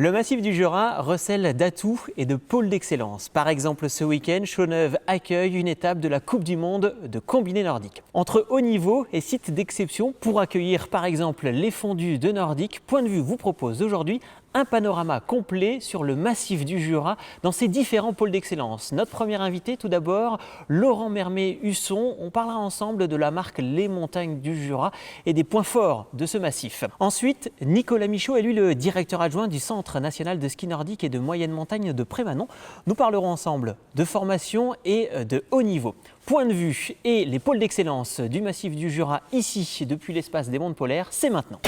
Le massif du Jura recèle d'atouts et de pôles d'excellence. Par exemple, ce week-end, Chaux-Neuve accueille une étape de la Coupe du Monde de combiné nordique. Entre haut niveau et sites d'exception pour accueillir par exemple les fondus de Nordique, Point de Vue vous propose aujourd'hui un panorama complet sur le massif du Jura dans ses différents pôles d'excellence. Notre premier invité, tout d'abord, Laurent Mermet-Husson. On parlera ensemble de la marque Les Montagnes du Jura et des points forts de ce massif. Ensuite, Nicolas Michaud est lui le directeur adjoint du Centre national de ski nordique et de moyenne montagne de Prémanon. Nous parlerons ensemble de formation et de haut niveau. Point de Vue et les pôles d'excellence du massif du Jura ici depuis l'espace des mondes polaires, c'est maintenant.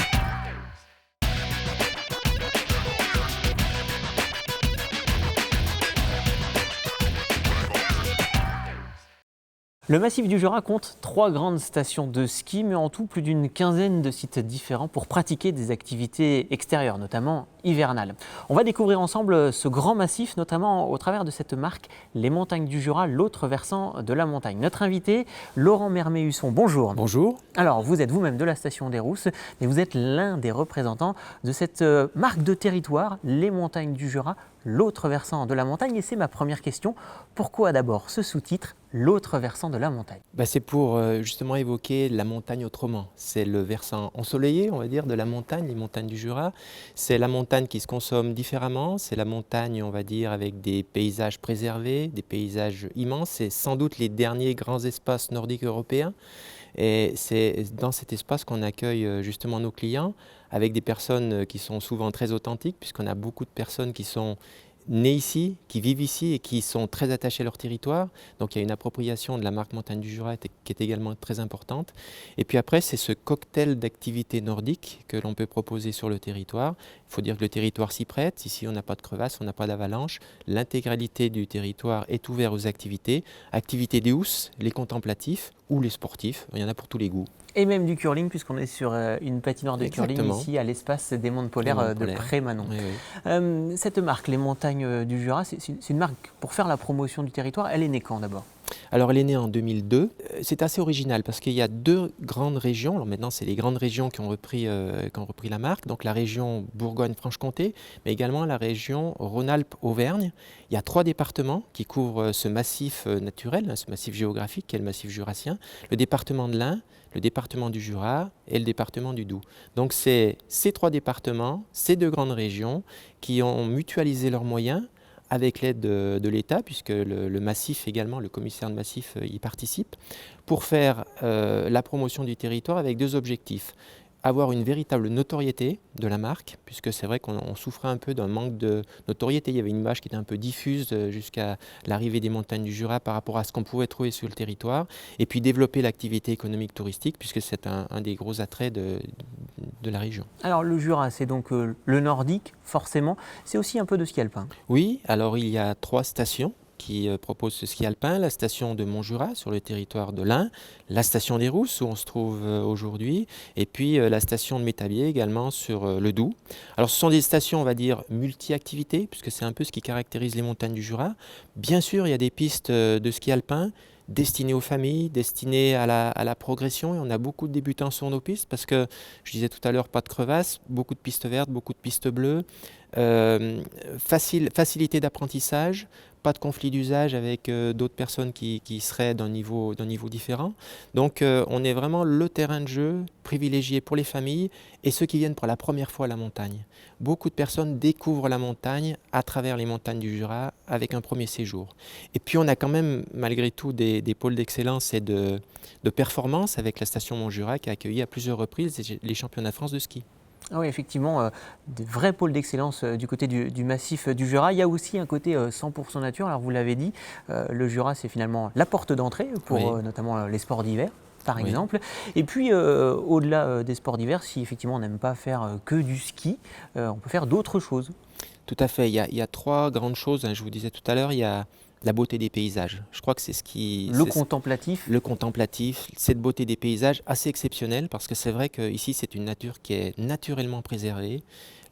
Le massif du Jura compte 3 grandes stations de ski, mais en tout plus d'une quinzaine de sites différents pour pratiquer des activités extérieures, notamment hivernales. On va découvrir ensemble ce grand massif, notamment au travers de cette marque, Les Montagnes du Jura, l'autre versant de la montagne. Notre invité, Laurent Mermet-Husson, bonjour. Bonjour. Alors, vous êtes vous-même de la station des Rousses, mais vous êtes l'un des représentants de cette marque de territoire, Les Montagnes du Jura, l'autre versant de la montagne. Et c'est ma première question. Pourquoi d'abord ce sous-titre, l'autre versant de la montagne? C'est pour justement évoquer la montagne autrement. C'est le versant ensoleillé, on va dire, de la montagne, les montagnes du Jura. C'est la montagne qui se consomme différemment. C'est la montagne, on va dire, avec des paysages préservés, des paysages immenses. C'est sans doute les derniers grands espaces nordiques européens. Et c'est dans cet espace qu'on accueille justement nos clients, avec des personnes qui sont souvent très authentiques, puisqu'on a beaucoup de personnes qui sont nées ici, qui vivent ici et qui sont très attachés à leur territoire. Donc il y a une appropriation de la marque Montagne du Jura qui est également très importante. Et puis après, c'est ce cocktail d'activités nordiques que l'on peut proposer sur le territoire. Il faut dire que le territoire s'y prête. Ici, on n'a pas de crevasse, on n'a pas d'avalanche. L'intégralité du territoire est ouverte aux activités. Activités des housses, les contemplatifs ou les sportifs. Il y en a pour tous les goûts. Et même du curling, puisqu'on est sur une patinoire de curling ici à l'espace des mondes polaires de Prémanon. Oui, oui. Cette marque, Les Montagnes du Jura, c'est une marque pour faire la promotion du territoire. Elle est née quand d'abord? Alors elle est née en 2002. C'est assez original parce qu'il y a 2 grandes régions. Alors maintenant, c'est les grandes régions qui ont repris la marque. Donc la région Bourgogne-Franche-Comté, mais également la région Rhône-Alpes-Auvergne. Il y a 3 départements qui couvrent ce massif naturel, ce massif géographique qui est le massif jurassien. Le département de l'Ain, le département du Jura et le département du Doubs. Donc c'est ces 3 départements, ces 2 grandes régions qui ont mutualisé leurs moyens avec l'aide de l'État, puisque le massif également, le commissaire de massif y participe, pour faire la promotion du territoire avec 2 objectifs. Avoir une véritable notoriété de la marque, puisque c'est vrai qu'on souffrait un peu d'un manque de notoriété. Il y avait une image qui était un peu diffuse jusqu'à l'arrivée des montagnes du Jura par rapport à ce qu'on pouvait trouver sur le territoire. Et puis développer l'activité économique touristique, puisque c'est un des gros attraits de la région. Alors le Jura, c'est donc le nordique, forcément. C'est aussi un peu de ski alpin. Oui, alors il y a 3 stations qui propose ce ski alpin, la station de Montjura sur le territoire de l'Ain, la station des Rousses où on se trouve aujourd'hui, et puis la station de Métabier également sur le Doubs. Alors ce sont des stations, on va dire, multi-activités, puisque c'est un peu ce qui caractérise les montagnes du Jura. Bien sûr, il y a des pistes de ski alpin destinées aux familles, destinées à la progression, et on a beaucoup de débutants sur nos pistes, parce que, je disais tout à l'heure, pas de crevasses, beaucoup de pistes vertes, beaucoup de pistes bleues, facilité d'apprentissage, pas de conflit d'usage avec d'autres personnes qui seraient d'un niveau différent. Donc on est vraiment le terrain de jeu privilégié pour les familles et ceux qui viennent pour la première fois à la montagne. Beaucoup de personnes découvrent la montagne à travers les montagnes du Jura avec un premier séjour. Et puis on a quand même malgré tout des pôles d'excellence et de performance avec la station Montjura qui a accueilli à plusieurs reprises les championnats de France de ski. Ah oui, effectivement, des vrais pôles d'excellence du côté du massif du Jura. Il y a aussi un côté 100% nature. Alors vous l'avez dit, le Jura, c'est finalement la porte d'entrée pour notamment les sports d'hiver, par exemple. Et puis, au-delà des sports d'hiver, si effectivement on n'aime pas faire que du ski, on peut faire d'autres choses. Tout à fait. Il y a 3 grandes choses. Je vous disais tout à l'heure, il y a la beauté des paysages. Je crois que c'est ce qui... Le contemplatif. Le contemplatif, cette beauté des paysages assez exceptionnelle, parce que c'est vrai qu'ici, c'est une nature qui est naturellement préservée.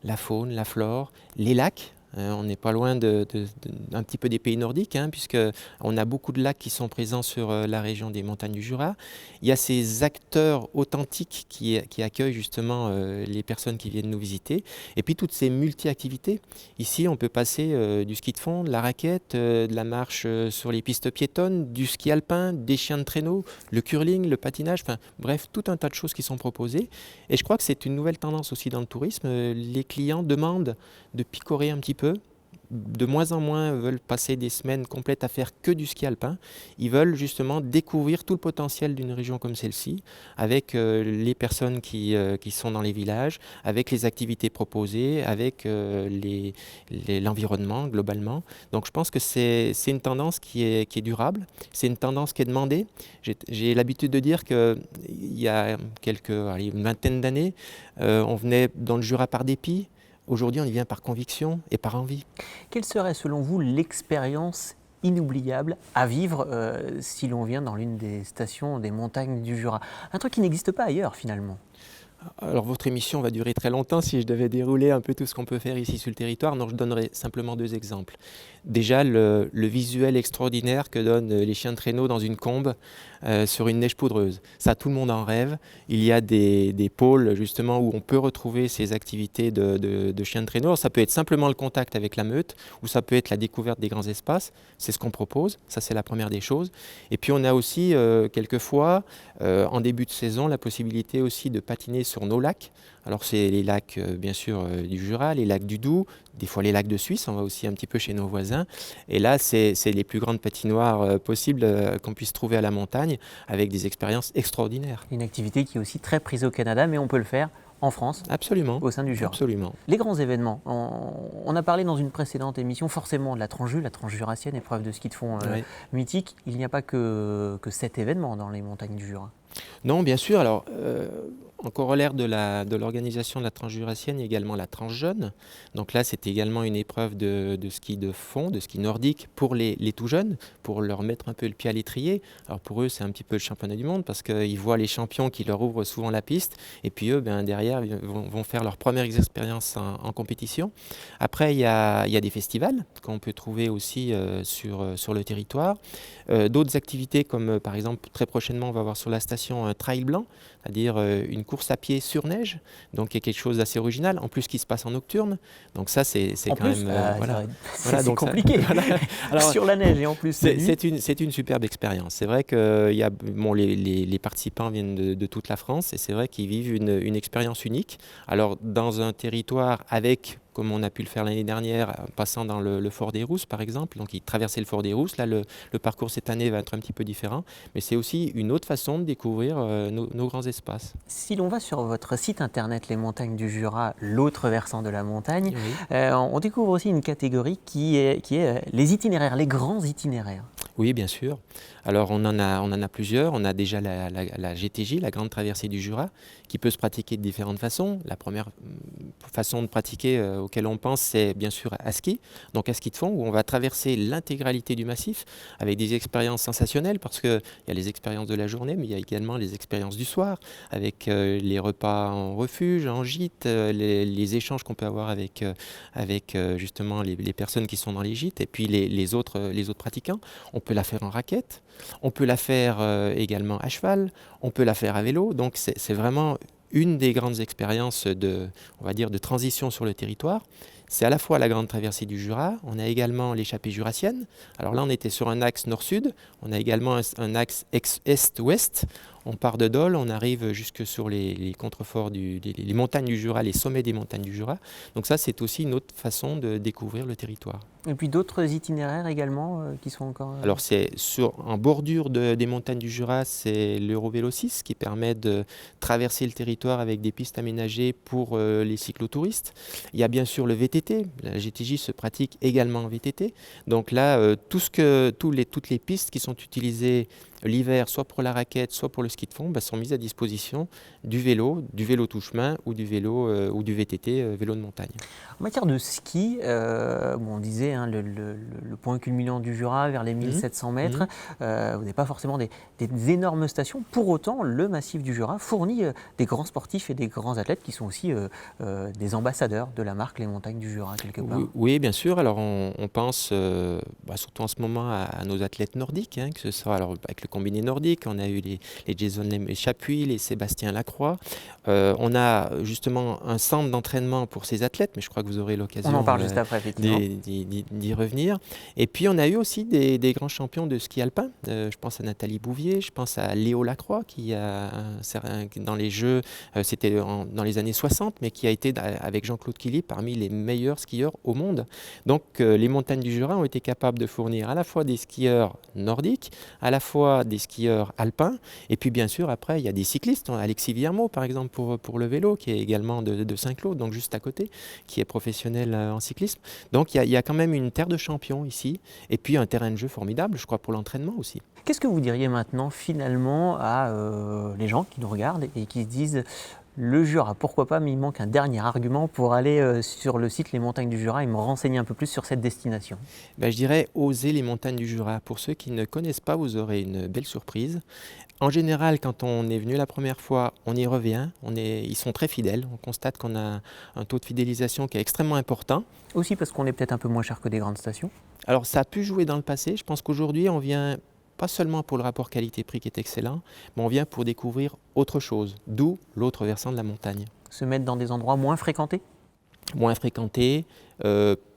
La faune, la flore, les lacs. On n'est pas loin un petit peu des pays nordiques, hein, puisqu'on a beaucoup de lacs qui sont présents sur la région des montagnes du Jura. Il y a ces acteurs authentiques qui accueillent justement les personnes qui viennent nous visiter. Et puis toutes ces multi-activités. Ici, on peut passer du ski de fond, de la raquette, de la marche sur les pistes piétonnes, du ski alpin, des chiens de traîneau, le curling, le patinage, enfin bref, tout un tas de choses qui sont proposées. Et je crois que c'est une nouvelle tendance aussi dans le tourisme. Les clients demandent de picorer un petit peu. De moins en moins veulent passer des semaines complètes à faire que du ski alpin. Ils veulent justement découvrir tout le potentiel d'une région comme celle-ci, avec les personnes qui sont dans les villages, avec les activités proposées, avec l'environnement globalement. Donc je pense que c'est une tendance qui est durable, c'est une tendance qui est demandée. J'ai l'habitude de dire qu'il y a une vingtaine d'années, on venait dans le Jura par dépit. Aujourd'hui, on y vient par conviction et par envie. Quelle serait selon vous l'expérience inoubliable à vivre si l'on vient dans l'une des stations des montagnes du Jura? Un truc qui n'existe pas ailleurs finalement. Alors votre émission va durer très longtemps si je devais dérouler un peu tout ce qu'on peut faire ici sur le territoire. Donc je donnerai simplement 2 exemples. Déjà le visuel extraordinaire que donnent les chiens de traîneau dans une combe sur une neige poudreuse. Ça, tout le monde en rêve. Il y a des pôles justement où on peut retrouver ces activités de chiens de traîneau. Alors, ça peut être simplement le contact avec la meute ou ça peut être la découverte des grands espaces. C'est ce qu'on propose. Ça, c'est la première des choses. Et puis on a aussi quelquefois en début de saison la possibilité aussi de patiner sur nos lacs. Alors c'est les lacs bien sûr du Jura, les lacs du Doubs, des fois les lacs de Suisse, on va aussi un petit peu chez nos voisins. Et là c'est les plus grandes patinoires possibles qu'on puisse trouver à la montagne avec des expériences extraordinaires. Une activité qui est aussi très prise au Canada, mais on peut le faire en France. Absolument. Au sein du Jura. Absolument. Les grands événements, on a parlé dans une précédente émission forcément de la Transjurassienne, épreuve de ski de fond mythique. Il n'y a pas que 7 événements dans les montagnes du Jura. Non, bien sûr. Alors, en corollaire de l'organisation de la Transjurassienne, il y a également la Transjeune. Donc là, c'est également une épreuve de ski de fond, de ski nordique pour les tout jeunes, pour leur mettre un peu le pied à l'étrier. Alors pour eux, c'est un petit peu le championnat du monde parce qu'ils voient les champions qui leur ouvrent souvent la piste. Et puis eux, derrière, ils vont faire leur première expérience en compétition. Après, il y a des festivals qu'on peut trouver aussi sur le territoire. D'autres activités comme par exemple, très prochainement, on va avoir sur la station un trail blanc, c'est-à-dire une course à pied sur neige, donc il y a quelque chose d'assez original, en plus qui se passe en nocturne, donc ça c'est quand même... c'est compliqué, alors, sur la neige et en plus... C'est une superbe expérience, c'est vrai que les participants viennent de toute la France et c'est vrai qu'ils vivent une expérience unique, alors dans un territoire avec... comme on a pu le faire l'année dernière, en passant dans le Fort des Rousses par exemple. Donc ils traversaient le Fort des Rousses. Là, le parcours cette année va être un petit peu différent. Mais c'est aussi une autre façon de découvrir nos grands espaces. Si l'on va sur votre site internet Les Montagnes du Jura, l'autre versant de la montagne, oui. On découvre aussi une catégorie qui est les itinéraires, les grands itinéraires. Oui, bien sûr. Alors on en a plusieurs. On a déjà la GTJ, la Grande Traversée du Jura, qui peut se pratiquer de différentes façons. La première façon de pratiquer auquel on pense, c'est bien sûr à ski. Donc à ski de fond, où on va traverser l'intégralité du massif avec des expériences sensationnelles, parce qu'il y a les expériences de la journée, mais il y a également les expériences du soir, avec les repas en refuge, en gîte, les échanges qu'on peut avoir avec justement les personnes qui sont dans les gîtes, et puis les autres pratiquants. On peut la faire en raquette, on peut la faire également à cheval, on peut la faire à vélo, donc c'est vraiment une des grandes expériences de transition sur le territoire. C'est à la fois la Grande Traversée du Jura, on a également l'échappée jurassienne. Alors là, on était sur un axe nord-sud, on a également un axe est-ouest. On part de Dole, on arrive jusque sur les contreforts, les montagnes du Jura, les sommets des montagnes du Jura. Donc ça, c'est aussi une autre façon de découvrir le territoire. Et puis d'autres itinéraires également qui sont encore... Alors c'est en bordure des montagnes du Jura, c'est l'Eurovélo 6 qui permet de traverser le territoire avec des pistes aménagées pour les cyclotouristes. Il y a bien sûr le VTT, la GTJ se pratique également en VTT. Donc là, toutes les pistes qui sont utilisées l'hiver, soit pour la raquette, soit pour le ski de fond sont mises à disposition du vélo touche-main ou du vélo ou du VTT, vélo de montagne. En matière de ski, on disait le point culminant du Jura vers les 1700 mètres, vous n'avez pas forcément des énormes stations. Pour autant, le massif du Jura fournit des grands sportifs et des grands athlètes qui sont aussi des ambassadeurs de la marque Les Montagnes du Jura, quelque part. Oui, bien sûr. Alors on pense surtout en ce moment à nos athlètes nordiques, que ce soit alors, avec le combiné nordique, on a eu les Jason Chapuis, les Sébastien Lacroix. On a justement un centre d'entraînement pour ces athlètes, mais je crois que vous aurez l'occasion on en parle juste après, effectivement, d'y revenir. Et puis on a eu aussi des grands champions de ski alpin. Je pense à Nathalie Bouvier, je pense à Léo Lacroix qui a dans les Jeux, c'était dans les années 60, mais qui a été avec Jean-Claude Killy parmi les meilleurs skieurs au monde. Donc les montagnes du Jura ont été capables de fournir à la fois des skieurs nordiques, à la fois des skieurs alpins, et puis bien sûr après il y a des cyclistes, Alexis Villermo par exemple pour le vélo, qui est également de Saint-Claude, donc juste à côté, qui est professionnel en cyclisme. Donc il y a quand même une terre de champions ici, et puis un terrain de jeu formidable, je crois, pour l'entraînement aussi. Qu'est-ce que vous diriez maintenant finalement à les gens qui nous regardent et qui se disent le Jura, pourquoi pas, mais il manque un dernier argument pour aller sur le site Les Montagnes du Jura et me renseigner un peu plus sur cette destination? Je dirais oser les montagnes du Jura. Pour ceux qui ne connaissent pas, vous aurez une belle surprise. En général, quand on est venu la première fois, on y revient. Ils sont très fidèles. On constate qu'on a un taux de fidélisation qui est extrêmement important. Aussi parce qu'on est peut-être un peu moins cher que des grandes stations. Alors ça a pu jouer dans le passé. Je pense qu'aujourd'hui, on vient pas seulement pour le rapport qualité-prix qui est excellent, mais on vient pour découvrir autre chose, d'où l'autre versant de la montagne. Se mettre dans des endroits moins fréquentés? Moins fréquentés,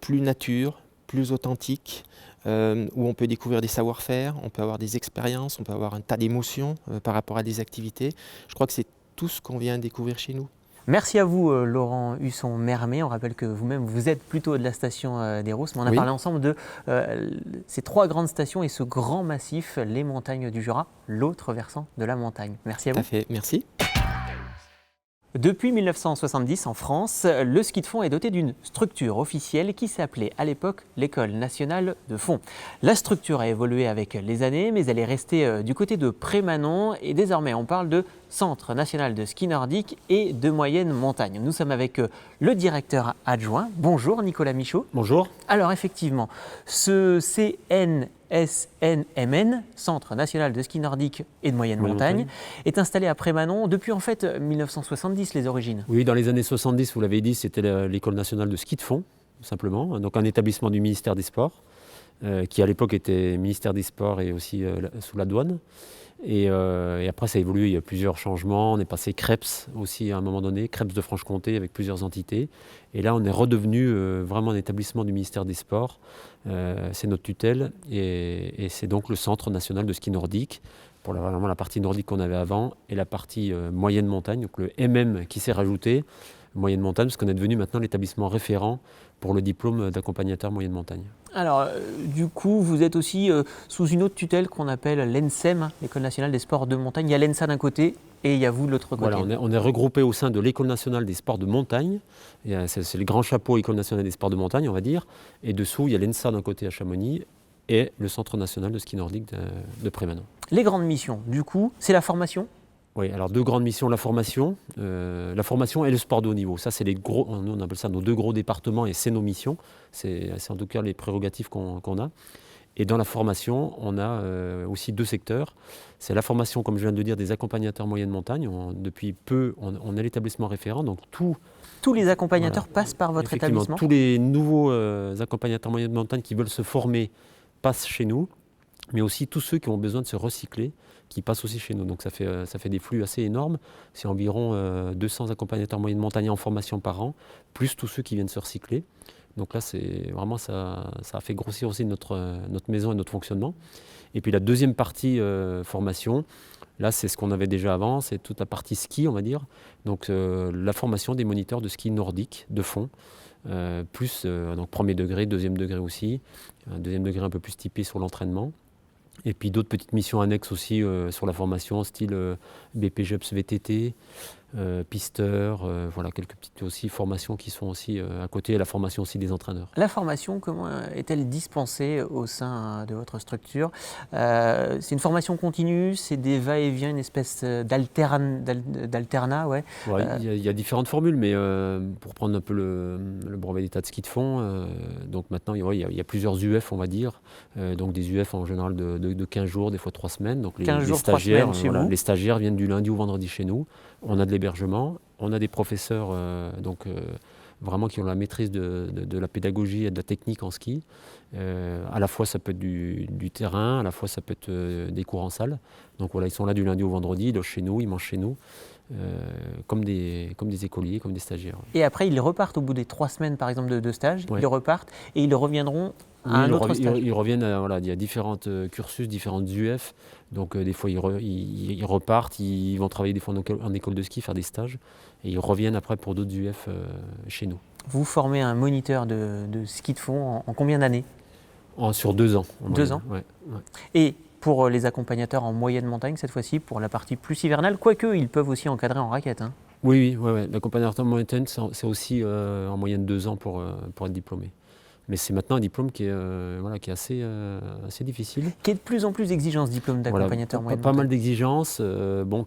plus nature, plus authentique, où on peut découvrir des savoir-faire, on peut avoir des expériences, on peut avoir un tas d'émotions par rapport à des activités. Je crois que c'est tout ce qu'on vient découvrir chez nous. Merci à vous Laurent Husson-Mermet. On rappelle que vous-même vous êtes plutôt de la station des Rousses, mais on a parlé ensemble de ces trois grandes stations et ce grand massif, les montagnes du Jura, l'autre versant de la montagne. Merci à vous. Tout à fait, merci. Depuis 1970, en France, le ski de fond est doté d'une structure officielle qui s'appelait à l'époque l'École nationale de fond. La structure a évolué avec les années, mais elle est restée du côté de Prémanon et désormais on parle de Centre national de ski nordique et de moyenne montagne. Nous sommes avec le directeur adjoint. Bonjour Nicolas Michaud. Bonjour. Alors effectivement, ce CNSNMN, Centre national de ski nordique et de moyenne montagne, est installé à Prémanon depuis en fait 1970, les origines. Oui, dans les années 70, vous l'avez dit, c'était l'École nationale de ski de fond, simplement, donc un établissement du ministère des Sports, qui à l'époque était ministère des Sports et aussi sous la douane. Et après, ça a évolué, il y a plusieurs changements. On est passé CREPS aussi à un moment donné, CREPS de Franche-Comté avec plusieurs entités. Et là, on est redevenu vraiment un établissement du ministère des Sports. C'est notre tutelle et c'est donc le Centre national de ski nordique pour vraiment la partie nordique qu'on avait avant et la partie moyenne montagne, donc le MM qui s'est rajouté, moyenne montagne, parce qu'on est devenu maintenant l'établissement référent pour le diplôme d'accompagnateur moyenne montagne. Alors, du coup, vous êtes aussi sous une autre tutelle qu'on appelle l'ENSEM, l'École nationale des sports de montagne. Il y a l'ENSA d'un côté et il y a vous de l'autre côté. Voilà, on est regroupé au sein de l'École nationale des sports de montagne. C'est le grand chapeau École nationale des sports de montagne, on va dire. Et dessous, il y a l'ENSA d'un côté à Chamonix et le Centre national de ski nordique de Prémanon. Les grandes missions, du coup, c'est la formation? Oui, alors deux grandes missions, la formation et le sport de haut niveau. Ça, c'est les gros, nous on appelle ça nos deux gros départements et c'est nos missions. C'est en tout cas les prérogatives qu'on a. Et dans la formation, on a aussi deux secteurs. C'est la formation, comme je viens de le dire, des accompagnateurs moyenne montagne. Depuis peu, on est l'établissement référent. Donc tous les accompagnateurs passent par votre établissement? Tous les nouveaux accompagnateurs moyenne montagne qui veulent se former passent chez nous, mais aussi tous ceux qui ont besoin de se recycler qui passent aussi chez nous. Donc ça fait des flux assez énormes. C'est environ 200 accompagnateurs moyenne montagne en formation par an, plus tous ceux qui viennent se recycler. Donc là, c'est vraiment ça a fait grossir aussi notre maison et notre fonctionnement. Et puis la deuxième partie formation, là c'est ce qu'on avait déjà avant, c'est toute la partie ski, on va dire. Donc la formation des moniteurs de ski nordique de fond, plus donc premier degré, deuxième degré aussi, un deuxième degré un peu plus typé sur l'entraînement. Et puis d'autres petites missions annexes aussi sur la formation, style BPGEPS VTT, pisteurs, voilà, quelques petites aussi formations qui sont aussi à côté, et la formation aussi des entraîneurs. La formation, comment est-elle dispensée au sein de votre structure? C'est une formation continue, c'est des va-et-vient, une espèce d'alternat, ouais. Ouais, il y a différentes formules, mais pour prendre un peu le brevet d'état de ski de fond, donc maintenant ouais, il y a plusieurs UF, on va dire, donc des UF en général de 15 jours, des fois 3 semaines. Donc 15 les jours, 3 stagiaires, semaines chez vous. les stagiaires viennent du lundi au vendredi chez nous. On a de l'hébergement, on a des professeurs vraiment qui ont la maîtrise de la pédagogie et de la technique en ski. À la fois ça peut être du terrain, à la fois ça peut être des cours en salle. Donc voilà, ils sont là du lundi au vendredi, ils logent chez nous, ils mangent chez nous. Comme des écoliers, comme des stagiaires. Et après, ils repartent au bout des 3 semaines, par exemple, de stage. Ouais. Ils repartent et ils reviendront à Oui, un autre stage. ils reviennent, voilà, il y a différents cursus, différentes UF. Donc des fois, ils repartent, ils vont travailler des fois en école de ski, faire des stages. Et ils reviennent après pour d'autres UF chez nous. Vous formez un moniteur de ski de fond en combien d'années? Sur 2 ans. En 2 moyenne. ans. Ouais. Et pour les accompagnateurs en moyenne montagne, cette fois-ci, pour la partie plus hivernale, quoique ils peuvent aussi encadrer en raquette. Hein. Oui. L'accompagnateur en moyenne, c'est aussi en moyenne 2 ans pour être diplômé. Mais c'est maintenant un diplôme qui est assez difficile. Qui est de plus en plus exigeant, ce diplôme d'accompagnateur moyenne Pas mal montagne. d'exigences,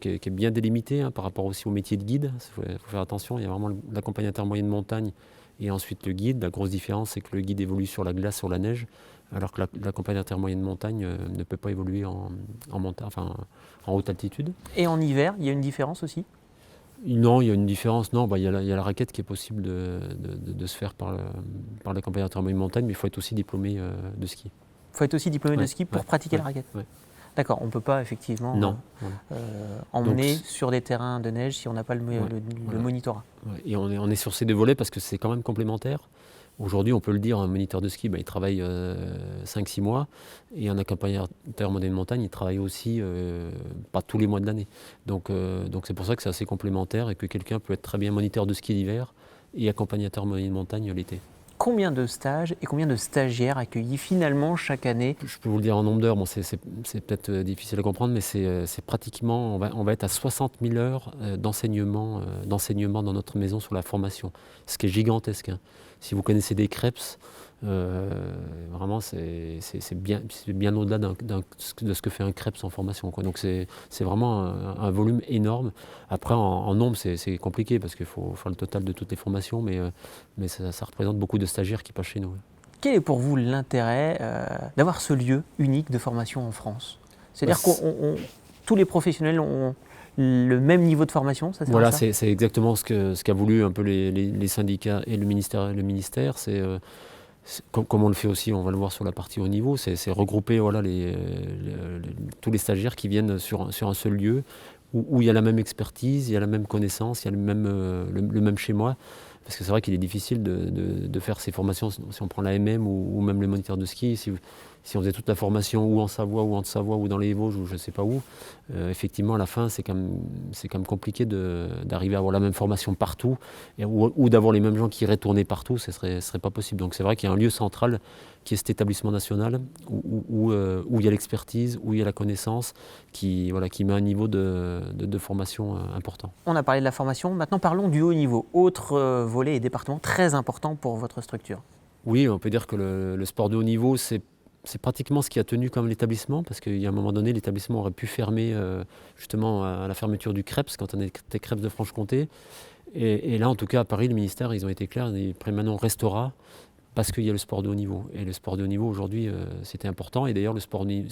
qui est bien délimité par rapport aussi au métier de guide. Il faut faire attention, il y a vraiment l'accompagnateur moyenne montagne et ensuite le guide. La grosse différence, c'est que le guide évolue sur la glace, sur la neige, alors que l'accompagnateur moyenne montagne ne peut pas évoluer en haute altitude. Et en hiver, il y a une différence aussi? Non, il y a une différence. Non, il y a la raquette qui est possible de se faire par l'accompagnateur moyenne montagne, mais il faut être aussi diplômé de ski. Il faut être aussi diplômé de ski pour pratiquer la raquette. Ouais. D'accord, on ne peut pas effectivement emmener sur des terrains de neige si on n'a pas le monitorat. Ouais. Et on est sur ces 2 volets parce que c'est quand même complémentaire. Aujourd'hui, on peut le dire, un moniteur de ski, il travaille 5-6 mois, et un accompagnateur moyenne montagne, il travaille aussi pas tous les mois de l'année. Donc c'est pour ça que c'est assez complémentaire et que quelqu'un peut être très bien moniteur de ski l'hiver et accompagnateur moyenne montagne l'été. Combien de stages et combien de stagiaires accueillis finalement chaque année? Je peux vous le dire en nombre d'heures, c'est peut-être difficile à comprendre, mais c'est pratiquement, on va être à 60 000 heures d'enseignement dans notre maison sur la formation, ce qui est gigantesque. Hein. Si vous connaissez des Krebs, vraiment c'est bien au-delà de ce que fait un Krebs en formation, quoi. Donc c'est vraiment un volume énorme. Après en nombre c'est compliqué parce qu'il faut faire le total de toutes les formations, mais ça représente beaucoup de stagiaires qui passent chez nous. Quel est pour vous l'intérêt d'avoir ce lieu unique de formation en France? C'est-à-dire que tous les professionnels ont le même niveau de formation, ça sert Voilà, à ça? c'est exactement ce qu'a voulu un peu les syndicats et le ministère. Comme on le fait aussi, on va le voir sur la partie haut niveau, c'est regrouper tous les stagiaires qui viennent sur un seul lieu où il y a la même expertise, il y a la même connaissance, il y a le même schéma. Parce que c'est vrai qu'il est difficile de faire ces formations si on prend la MM ou même le moniteur de ski. Si on faisait toute la formation ou en Savoie ou en Haute-Savoie ou dans les Vosges ou je ne sais pas où, effectivement à la fin c'est quand même compliqué d'arriver à avoir la même formation partout ou d'avoir les mêmes gens qui iraient tourner partout, ce serait pas possible. Donc c'est vrai qu'il y a un lieu central qui est cet établissement national où il y a l'expertise, où il y a la connaissance, qui met un niveau de formation important. On a parlé de la formation, maintenant parlons du haut niveau, autre volet et département très important pour votre structure. Oui, on peut dire que le sport de haut niveau, c'est pratiquement ce qui a tenu comme l'établissement, parce qu'il y a un moment donné, l'établissement aurait pu fermer justement à la fermeture du Krebs, quand on était Krebs de Franche-Comté. Et là, en tout cas, à Paris, le ministère, ils ont été clairs, Prémanon restera, parce qu'il y a le sport de haut niveau. Et le sport de haut niveau, aujourd'hui, c'était important. Et d'ailleurs, le sport de haut niveau,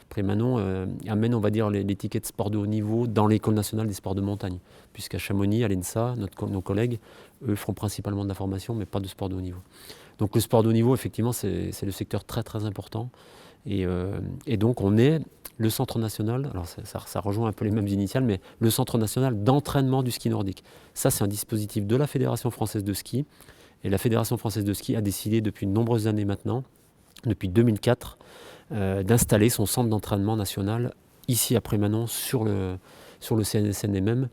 Prémanon amène, on va dire, l'étiquette sport de haut niveau dans l'École nationale des sports de montagne. Puisqu'à Chamonix, à l'ENSA, nos collègues, eux, font principalement de la formation, mais pas de sport de haut niveau. Donc le sport de haut niveau, effectivement, c'est le secteur très très important. Et donc on est le Centre national, alors ça rejoint un peu les mêmes initiales, mais le Centre national d'entraînement du ski nordique. Ça, c'est un dispositif de la Fédération française de ski. Et la Fédération française de ski a décidé depuis de nombreuses années maintenant, depuis 2004, d'installer son centre d'entraînement national ici à Prémanon sur le CNSNMM.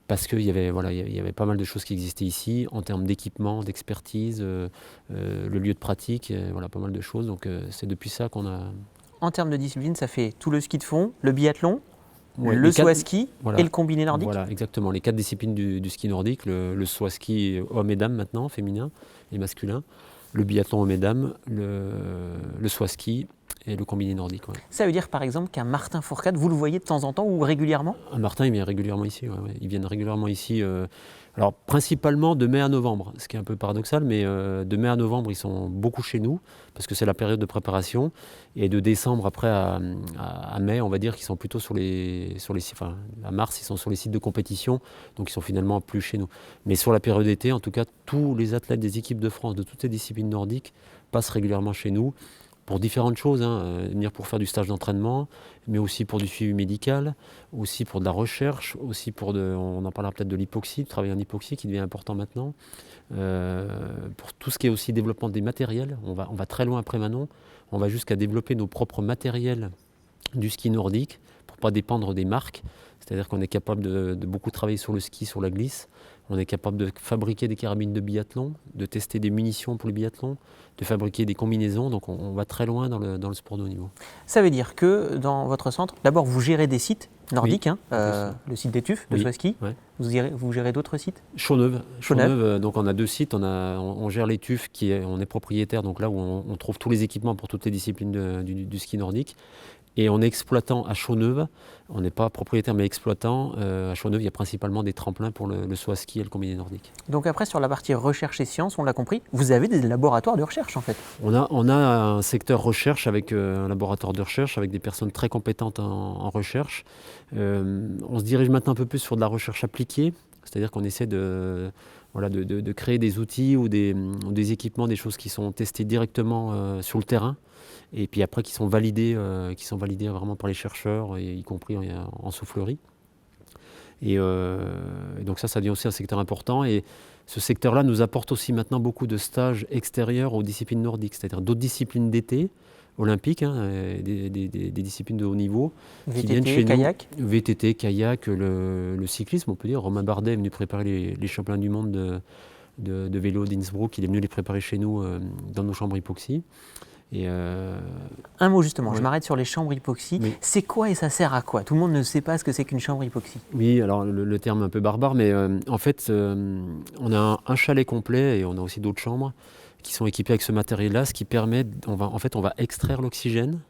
Parce qu'il y avait pas mal de choses qui existaient ici, en termes d'équipement, d'expertise, le lieu de pratique, pas mal de choses. Donc c'est depuis ça qu'on a... En termes de discipline, ça fait tout le ski de fond, le biathlon, Ouais, le les saut à quatre- ski voilà. et le combiné nordique. Voilà, exactement. Les 4 disciplines du ski nordique, le saut à ski hommes et dames maintenant, féminin et masculin, le biathlon hommes et dames, le saut à ski et le combiné nordique. Ouais. Ça veut dire par exemple qu'un Martin Fourcade, vous le voyez de temps en temps ou régulièrement? Martin, il vient régulièrement ici. Ouais. Ils viennent régulièrement ici. Alors, principalement de mai à novembre, ce qui est un peu paradoxal, mais de mai à novembre, ils sont beaucoup chez nous, parce que c'est la période de préparation. Et de décembre après à mai, on va dire qu'ils sont plutôt sur les enfin, à mars, ils sont sur les sites de compétition, donc ils sont finalement plus chez nous. Mais sur la période d'été, en tout cas, tous les athlètes des équipes de France, de toutes les disciplines nordiques, passent régulièrement chez nous. Pour différentes choses, venir pour faire du stage d'entraînement, mais aussi pour du suivi médical, aussi pour de la recherche, aussi on en parlera peut-être de l'hypoxie, de travail en hypoxie qui devient important maintenant, pour tout ce qui est aussi développement des matériels. On va très loin après Manon, on va jusqu'à développer nos propres matériels du ski nordique pour ne pas dépendre des marques, c'est-à-dire qu'on est capable de beaucoup travailler sur le ski, sur la glisse. On est capable de fabriquer des carabines de biathlon, de tester des munitions pour le biathlon, de fabriquer des combinaisons. Donc on va très loin dans le sport de haut niveau. Ça veut dire que dans votre centre, d'abord vous gérez des sites nordiques, Oui, le site des TUF, de Oui, saut à ski. ouais. Vous gérez d'autres sites? Chauneuve. Chauneuve. Donc on a 2 sites. On gère les TUF, on est propriétaire, donc là où on trouve tous les équipements pour toutes les disciplines du ski nordique. Et on est exploitant à Chauneuve, on n'est pas propriétaire mais exploitant. À Chauneuve, il y a principalement des tremplins pour le saut à ski et le combiné nordique. Donc après, sur la partie recherche et sciences, on l'a compris, vous avez des laboratoires de recherche en fait. On a un secteur recherche avec un laboratoire de recherche, avec des personnes très compétentes en recherche. On se dirige maintenant un peu plus sur de la recherche appliquée, c'est-à-dire qu'on essaie de créer des outils ou des équipements, des choses qui sont testées directement sur le terrain, et puis après qui sont validées vraiment par les chercheurs, y compris en soufflerie. Et donc ça devient aussi un secteur important. Et ce secteur-là nous apporte aussi maintenant beaucoup de stages extérieurs aux disciplines nordiques, c'est-à-dire d'autres disciplines d'été, olympiques, des disciplines de haut niveau, qui viennent VTT, chez kayak. nous. VTT, kayak, le cyclisme, on peut dire. Romain Bardet est venu préparer les championnats du monde de vélo d'Innsbruck. Il est venu les préparer chez nous dans nos chambres hypoxie. Et Un mot justement, je Ouais. m'arrête sur les chambres hypoxie. Oui. C'est quoi et ça sert à quoi? Tout le monde ne sait pas ce que c'est qu'une chambre hypoxie. Oui, alors le terme est un peu barbare, mais en fait, on a un chalet complet et on a aussi d'autres chambres qui sont équipées avec ce matériel-là, ce qui permet, on va extraire l'oxygène,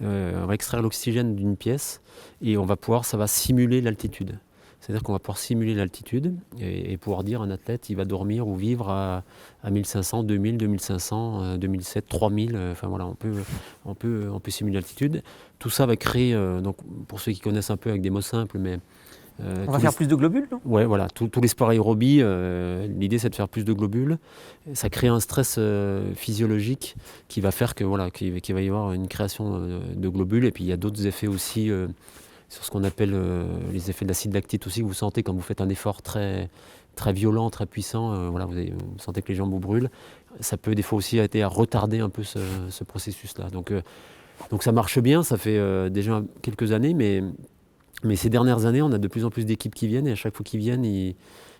d'une pièce et ça va simuler l'altitude. C'est-à-dire qu'on va pouvoir simuler l'altitude et pouvoir dire à un athlète, il va dormir ou vivre à 1500, 2000, 2500, 2007, 3000. Enfin voilà, on peut simuler l'altitude. Tout ça va créer, donc pour ceux qui connaissent un peu avec des mots simples, mais On va faire plus de globules, non? ouais, voilà, tous les sports aérobie, l'idée c'est de faire plus de globules. Ça crée un stress physiologique qui va faire qu'il va y avoir une création de globules. Et puis il y a d'autres effets aussi sur ce qu'on appelle les effets de l'acide lactique aussi, que vous sentez quand vous faites un effort très, très violent, très puissant. Vous sentez que les jambes vous brûlent. Ça peut des fois aussi aider à retarder un peu ce processus-là. Donc ça marche bien, ça fait déjà quelques années, mais ces dernières années, on a de plus en plus d'équipes qui viennent et à chaque fois qu'ils viennent,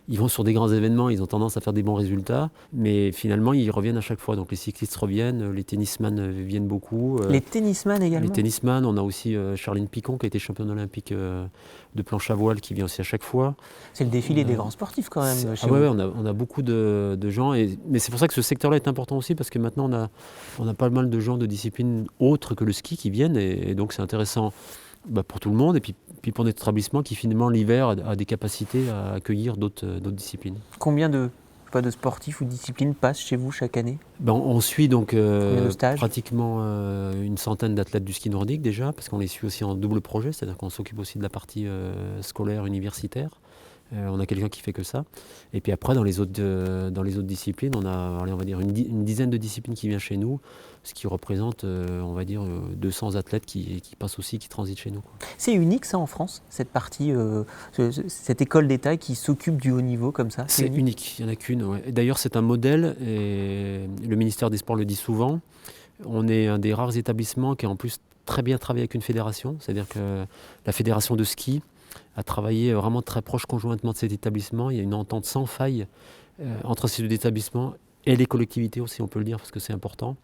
ils vont sur des grands événements, ils ont tendance à faire des bons résultats, mais finalement, ils reviennent à chaque fois. Donc les cyclistes reviennent, les tennisman viennent beaucoup. Les tennisman également. Les tennisman, on a aussi Charline Picon qui a été championne olympique de planche à voile qui vient aussi à chaque fois. C'est le défilé des grands sportifs quand même. Chez vous. Ouais, on a beaucoup de gens, mais c'est pour ça que ce secteur-là est important aussi parce que maintenant on a pas mal de gens de disciplines autres que le ski qui viennent et donc c'est intéressant pour tout le monde et puis pour notre établissement qui finalement l'hiver a des capacités à accueillir d'autres disciplines. Combien de sportifs ou disciplines passent chez vous chaque année? On suit donc Combien de stages? pratiquement une centaine d'athlètes du ski nordique déjà, parce qu'on les suit aussi en double projet, c'est-à-dire qu'on s'occupe aussi de la partie scolaire, universitaire. On a quelqu'un qui fait que ça. Et puis après, dans les autres disciplines, on a, on va dire, une dizaine de disciplines qui viennent chez nous, ce qui représente, on va dire, 200 athlètes qui passent aussi, qui transitent chez nous, quoi. C'est unique ça en France, cette partie, cette école d'État qui s'occupe du haut niveau comme ça? C'est unique, il n'y en a qu'une. Ouais. Et d'ailleurs, c'est un modèle, et le ministère des Sports le dit souvent. On est un des rares établissements qui a en plus très bien travaillé avec une fédération, c'est-à-dire que la fédération de ski a travaillé vraiment très proche conjointement de cet établissement. Il y a une entente sans faille entre ces deux établissements et les collectivités aussi, on peut le dire, parce que c'est important.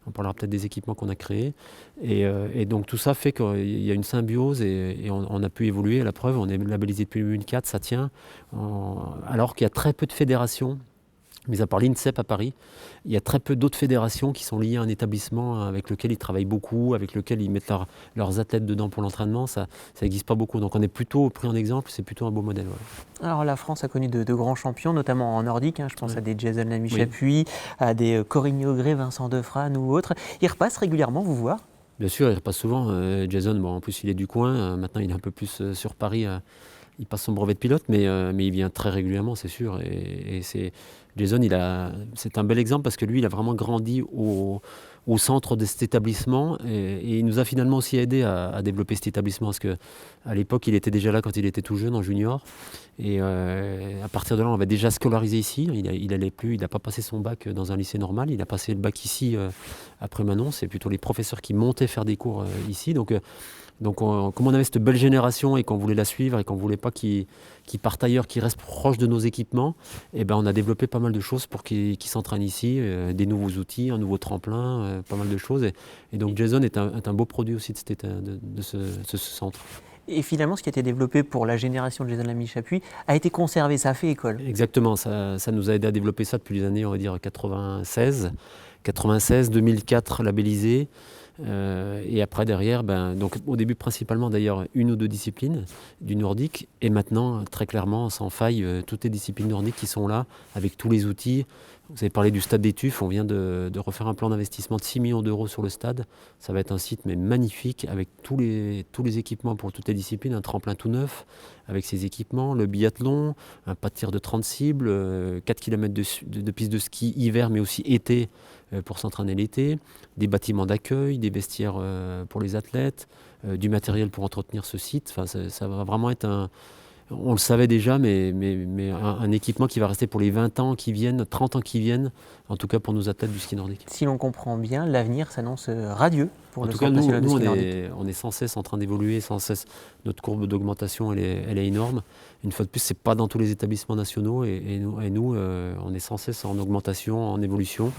On parlera peut-être des équipements qu'on a créés. Et donc tout ça fait qu'il y a une symbiose et on a pu évoluer. La preuve, on est labellisé depuis 2004, ça tient. Alors qu'il y a très peu de fédérations, mis à part l'INSEP à Paris, il y a très peu d'autres fédérations qui sont liées à un établissement avec lequel ils travaillent beaucoup, avec lequel ils mettent leurs athlètes dedans pour l'entraînement. Ça n'existe pas beaucoup. Donc on est plutôt pris en exemple, c'est plutôt un beau modèle. Ouais. Alors la France a connu de grands champions, notamment en nordique. Je pense à des Jason Lamy-Chapuis, Oui. à des Corinne Augré, Vincent Defrane ou autres. Ils repassent régulièrement vous voir? Bien sûr, il repasse souvent. Jason, bon, en plus il est du coin. Maintenant il est un peu plus sur Paris. Il passe son brevet de pilote, mais il vient très régulièrement, c'est sûr. Jason, c'est un bel exemple parce que lui, il a vraiment grandi au centre de cet établissement et il nous a finalement aussi aidé à développer cet établissement parce qu'à l'époque, il était déjà là quand il était tout jeune, en junior. Et à partir de là, on l'avait déjà scolarisé ici. Il n'a pas passé son bac dans un lycée normal. Il a passé le bac ici après Manon. C'est plutôt les professeurs qui montaient faire des cours ici. Donc, comme on avait cette belle génération et qu'on voulait la suivre et qu'on ne voulait pas qu'ils partent ailleurs, qu'ils restent proches de nos équipements, et ben on a développé pas mal de choses pour qu'ils s'entraînent ici, des nouveaux outils, un nouveau tremplin, pas mal de choses. Et donc Jason est un beau produit aussi de ce centre. Et finalement, ce qui a été développé pour la génération de Jason Lamy-Chapuis a été conservé, ça a fait école. Exactement, ça nous a aidé à développer ça depuis les années, on va dire, 96, 2004 labellisé. Et après derrière, donc au début principalement d'ailleurs une ou deux disciplines du nordique et maintenant très clairement sans faille toutes les disciplines nordiques qui sont là avec tous les outils. Vous avez parlé du stade des Tuffes, on vient de refaire un plan d'investissement de 6 millions d'euros sur le stade. Ça va être un site mais magnifique avec tous les équipements pour toutes les disciplines, un tremplin tout neuf avec ses équipements, le biathlon, un pas de tir de 30 cibles, 4 km de piste de ski hiver mais aussi été pour s'entraîner l'été, des bâtiments d'accueil, des vestiaires pour les athlètes, du matériel pour entretenir ce site. Enfin, ça va vraiment être on le savait déjà, mais un équipement qui va rester pour les 20 ans qui viennent, 30 ans qui viennent, en tout cas pour nos athlètes du ski nordique. Si l'on comprend bien, l'avenir s'annonce radieux pour le Centre national de ski nous, nordique. on est sans cesse en train d'évoluer, sans cesse. Notre courbe d'augmentation, elle est énorme. Une fois de plus, ce n'est pas dans tous les établissements nationaux et nous, on est sans cesse en augmentation, en évolution.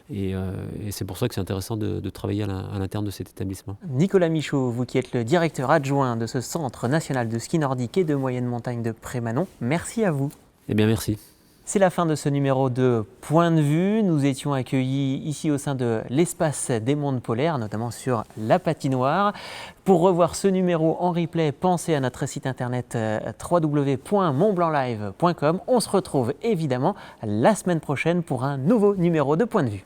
Et c'est pour ça que c'est intéressant de travailler à l'interne de cet établissement. Nicolas Michaud, vous qui êtes le directeur adjoint de ce Centre national de ski nordique et de moyenne montagne de Prémanon, merci à vous. Eh bien, merci. C'est la fin de ce numéro de Point de vue. Nous étions accueillis ici au sein de l'espace des mondes polaires, notamment sur la patinoire. Pour revoir ce numéro en replay, pensez à notre site internet www.montblanclive.com. On se retrouve évidemment la semaine prochaine pour un nouveau numéro de Point de vue.